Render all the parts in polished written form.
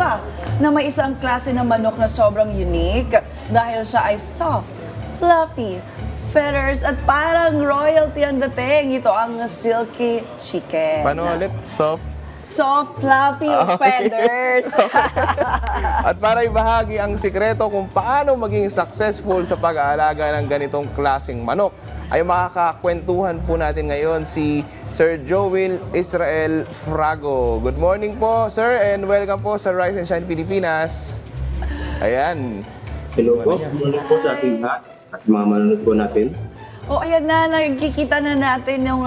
ba na may isang klase ng manok na sobrang unique dahil siya ay soft, fluffy, feathers at parang royalty ang dating. Ito ang silky chicken. Paano ulit? Soft? Soft, fluffy, feathers. At para ibahagi ang sikreto kung paano maging successful sa pag-aalaga ng ganitong klaseng manok, ay makakakwentuhan po natin ngayon si Sir Joel Israel Frago. Good morning po, sir, and welcome po sa Rise and Shine Pilipinas. Ayan. Hello po, good morning po sa ating lahat at sa mga manonood po natin. O ayan na, nakikita na natin yung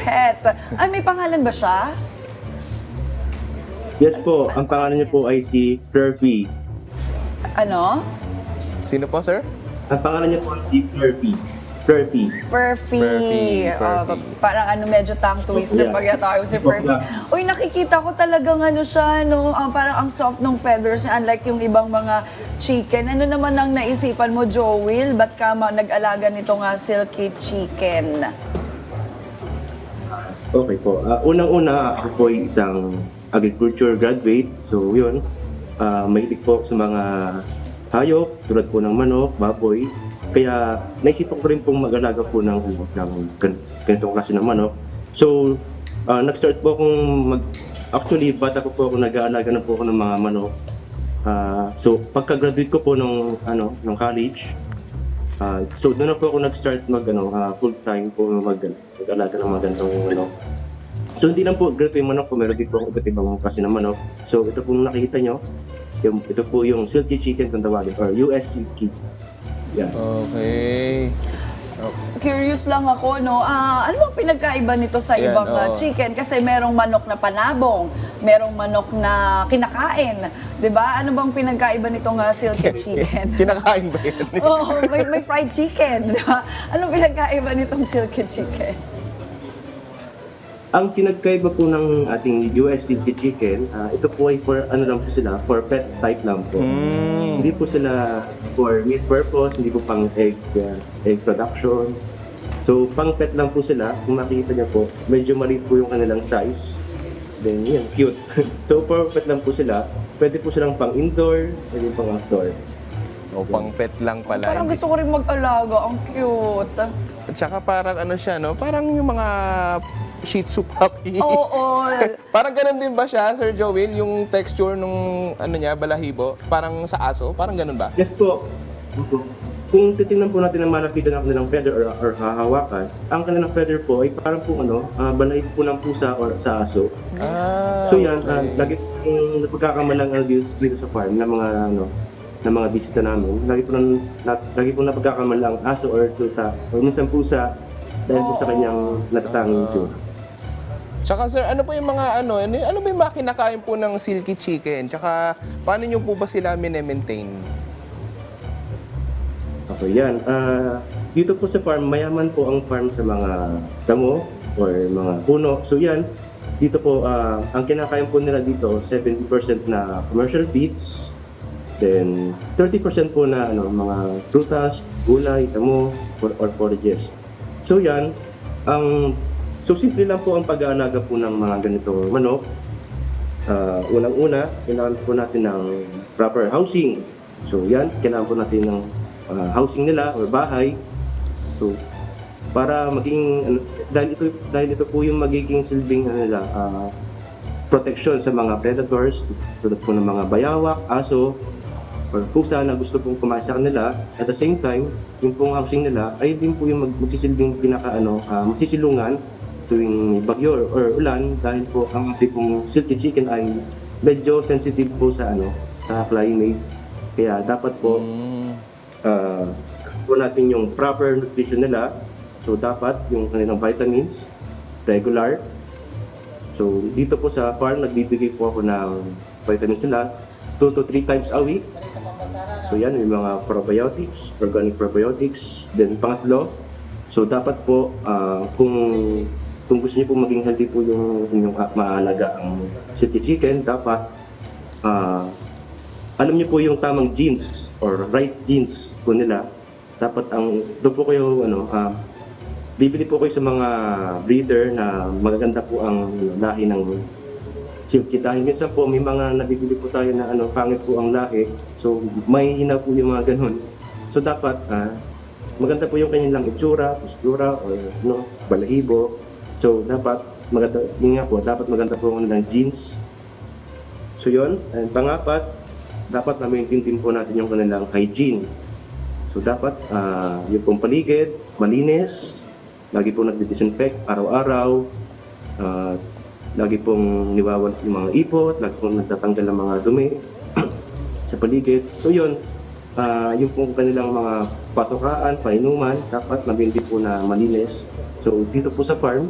pet. Ay, may pangalan ba siya? Yes po, ang pangalan niyo po ay si Fluffy. Ano? Sino po, sir? Ang pangalan niyo po ay si Fluffy. Fluffy. Furfy. Parang medyo tongue twister Yeah. pag yata si Furfy. Uy, nakikita ko talagang siya, no? Parang ang soft ng feathers, unlike yung ibang mga chicken. Ano naman ang naisipan mo, Joel? Ba't ka nag-alaga nito nga silky chicken? Okay po. Unang-una, ako po ay isang agriculture graduate. So yun, mahilig po ako sa mga hayop, tulad po ng manok, baboy. Kaya naisipan ko rin pong mag-alaga po ng ganitong klase ng manok. So, nag-start po akong actually, bata po ako nag-aalaga na po ako ng mga manok. So, pagka-graduate ko po ng college, so doon na po ako nag-start full-time po mag-alaga ng mga ganitong manok. So, hindi lang po ganito yung manok ko, meron din po iba't ibang klase ng manok. So, ito po nakikita nyo, ito po yung silky chicken kung tawagin, or US silky. Yeah. Okay. Curious lang ako, no? Ano bang pinagkaiba nito sa Yan, ibang oo. chicken? Kasi merong manok na panabong, merong manok na kinakain. 'Di ba? Ano bang pinagkaiba nitong silky chicken? Kinakain ba yan? Oo, may fried chicken, 'di ba? Anong pinagkaiba nitong silky chicken? Ang pinagkaiba po ng ating US silky chicken, ito po ay for pet type lang po. Hindi po sila for meat purpose, hindi po pang egg production. So, pang pet lang po sila. Kung makikita niyo po, medyo maliit po yung kanilang size. Then, yan, cute. So, for pet lang po sila. Pwede po silang pang indoor, pwede pang outdoor. O, pang pet lang pala. Parang gusto ko rin mag-alaga. Ang cute. At saka parang siya, no? Parang yung mga Shih Tzu puppy. Oo. Parang ganun din ba siya, Sir Joel? Yung texture nung balahibo? Parang sa aso? Parang ganun ba? Yes po. Kung titingnan po natin ang malapitan ng kanilang feather or hahawakan, ang kanilang feather po ay parang po balahibo po ng pusa or sa aso. So yan, lagi pong napagkakamalang dito sa farm ng mga bisita namin. Lagi po napagkakamalang aso or tuta or minsan pusa dahil po sa kanyang natatanging itsura. Tsaka sir, ano po yung mga ano ba yung mga kinakain po ng silky chicken? Tsaka paano nyo po ba sila maintain? Okay, yan. Dito po sa farm, mayaman po ang farm sa mga damo or mga puno. So yan, dito po, ang kinakain po nila dito, 70% na commercial feeds, then 30% po na mga prutas, gulay, damo, or forages. So yan, so simple lang po ang pag-aalaga po ng mga ganito manok. Unang-una, kailangan po natin ng proper housing. So yan, kailangan po natin ng housing nila or bahay. So para maging dahil ito po yung magiging silbing protection sa mga predators, tulad po ng mga bayawak, aso, or pusa na gusto pong kumain sa kanila. At the same time, yung pong housing nila ay din po yung magsisilbing masisilungan tuwing bagyo or ulan, dahil po ang ating pong silky chicken ay medyo sensitive po sa climate. Kaya dapat po po natin yung proper nutrition nila. So dapat yung kanilang vitamins regular. So dito po sa farm, nagbibigay po ako ng vitamins nila 2 to 3 times a week. So yan, yung mga probiotics, organic probiotics. Then pangatlo, so dapat po kung gusto niyo po maging healthy po yung inyong maalaga ang silky chicken, dapat alam niyo po yung tamang genes or right genes po nila. Dapat doon po kayo bibili po kayo sa mga breeder na magaganda po ang lahi ng silky. Dahil minsan po may mga nabibili po tayo na pangit po ang lahi. So may hina po yung mga ganun. So dapat maganda po yung kanilang itsura, postura, or balahibo. So dapat maganda, yun nga po, dapat maganda po ng jeans. So yun, and pangapat, dapat na-maintain din po natin yung kanilang hygiene. So dapat yung pong paligid, malinis, lagi pong nagdi-disinfect araw-araw, lagi pong niwawalis yung mga ipot, lagi pong nagtatanggal ng mga dumi sa paligid. So yun, yung pong kanilang mga patukaan, painuman, dapat mabindi po na malinis. So dito po sa farm,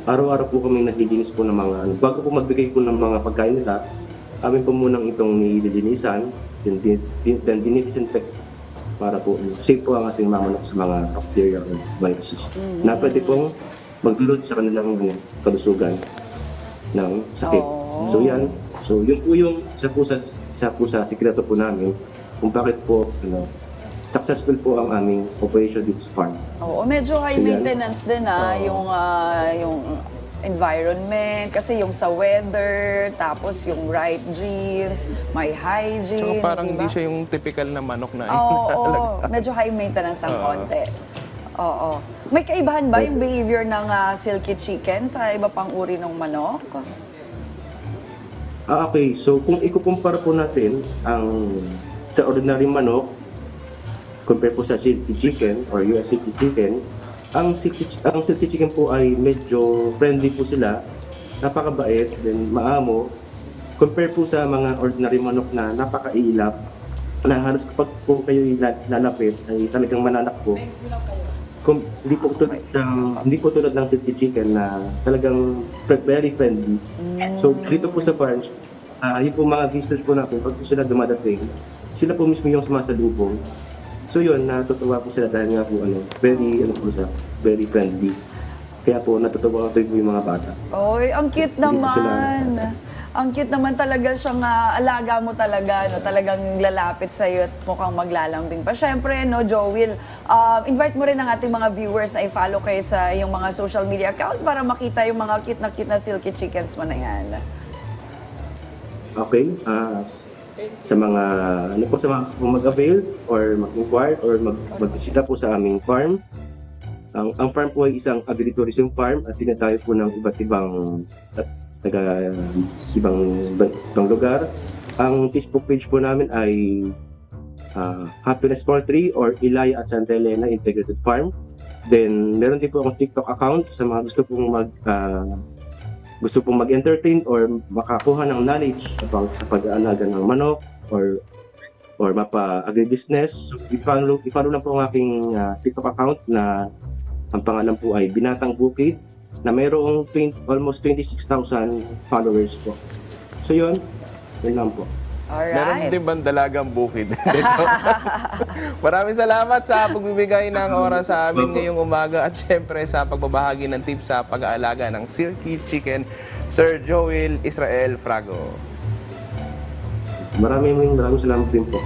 araw-araw po kami naglilinis po ng mga, bago po magbigay po ng mga pagkain nila, amin po munang itong nililinisan, then dinidisinfect para po safe po ang ating mga manok sa mga bacteria or viruses na pwede pong magdulot sa kanilang kalusugan ng sakit. So yan. So yun po yung isa po sa sikreto po namin kung bakit po successful po ang aming operation dito sa farm. Oo, medyo high So, yan. maintenance din yung environment, kasi yung sa weather, tapos yung right jeans, may hygiene. So parang diba? hindi siya yung typical na manok na Oo, medyo high maintenance ang konti. Oo. May kaibahan ba yung behavior ng silky chicken sa iba pang uri ng manok? Okay, so kung ikukumpara po natin ang sa ordinary manok compare po sa silky chicken or US silky chicken, ang silky chicken po ay medyo friendly po sila, napakabait, then maamo. Compare po sa mga ordinary manok na napakailap, na halos kapag po kayo lalapit ay talagang mananak po. Hindi po tulad ng silky chicken na talagang very friendly. So dito po sa farm, yung po mga visitors po natin, pag po sila dumadating, sila po mismo yung sumasalubong. So yun, natutuwa po sila dahil nga po very friendly. Kaya po natutuwa ko yung mga bata. Oy, ang cute Hindi po sila- naman. Ang cute naman talaga siyang alaga mo talaga, no? Talagang lalapit sa'yo at mukhang maglalambing pa. Siyempre, no, Joel, invite mo rin ang ating mga viewers na i-follow kayo sa iyong mga social media accounts para makita yung mga cute na silky chickens mo na yan. Okay, sa mga sa mga gusto pong mag-avail or mag-inquire or magbisita po sa aming farm. Ang farm po ay isang agritourism farm at tinatayo po ng iba't ibang ibang lugar. Ang Facebook page po namin ay Happiness Poultry or Ilaya at Santa Elena Integrated Farm. Then meron din po akong TikTok account sa mga gusto pong mag-entertain or makakuha ng knowledge about sa pag-aalaga ng manok or mapa-agribusiness. So, i-follow lang po ang aking TikTok account na ang pangalan po ay Binatang Bukid na mayroong almost 26,000 followers po. So yun lang po. Meron Alright. din bang dalagang bukid dito? Maraming salamat sa pagbibigay ng oras sa amin ngayong umaga at syempre sa pagbabahagi ng tips sa pag-aalaga ng silky chicken, Sir Joel Israel Frago. Maraming salamat din po.